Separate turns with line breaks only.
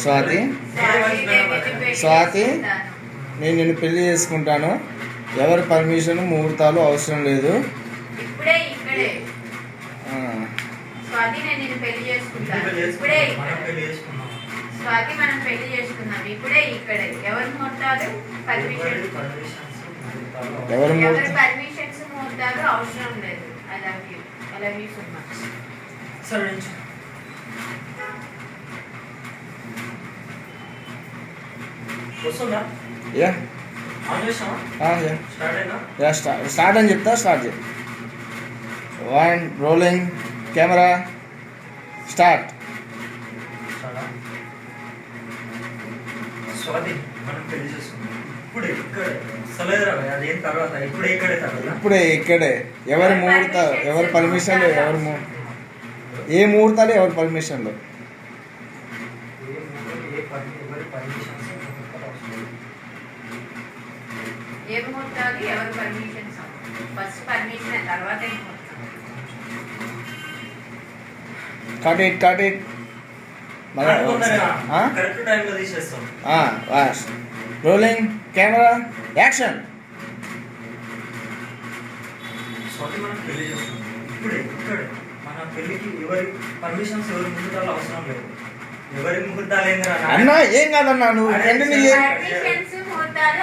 స్వాతి స్వాతి నేను నిన్ను పెళ్లి చేసుకుంటాను. ఎవరి పర్మిషన్ ముహూర్తాలు అవసరం లేదు.
స్వాతి నేను నిన్ను పెళ్లి చేసుకుంటాను. ఇప్పుడే స్వాతి మనం పెళ్లి చేసుకున్నాం. ఇప్పుడే ఇక్కడే. ఎవరి ముహూర్తాలు పర్మిషన్ ఎవరి పర్మిషన్స్ ముహూర్తాలు అవసరం లేదు. I love you so much.
సరే వస్తుందా?
యా స్టార్ట్ అని చెప్తా. స్టార్ట్ చేయి. 1 రోలింగ్ కెమెరా స్టార్ట్.
స్వాతి మనం పెళ్లి చేసుకున్నాం. ఇప్పుడే ఇక్కడే. సలేదురా అదేం తర్వాత. ఇప్పుడే ఇక్కడే తర్వాత.
ఇప్పుడే ఇక్కడే. ఎవరి ముహూర్తాలు ఎవరి పర్మిషన్లు ఏ ముహూర్తాలు ఎవరి పర్మిషన్లు.
ఏ ముహూర్తాలు ఎవరి పర్మిషన్స్. ఫస్ట్ పర్మిషన్ తర్వాత
కట్ ఇట్
కరెక్ట్ టైంలో తీసేస్తాం.
Rolling camera action.
స్వాతి మనం పెళ్లి చేస్తాం. ఇప్పుడే ఇక్కడే. మన పెళ్లికి ఎవరి పర్మిషన్స్ ఎవరి ముహూర్తాలు అవసరం లేదు. ఎవరి ముహూర్తాలు ఏంద్రా
అన్నా ఏం కాదన్నా నువ్వు
పర్మిషన్స్ ముహూర్తాలు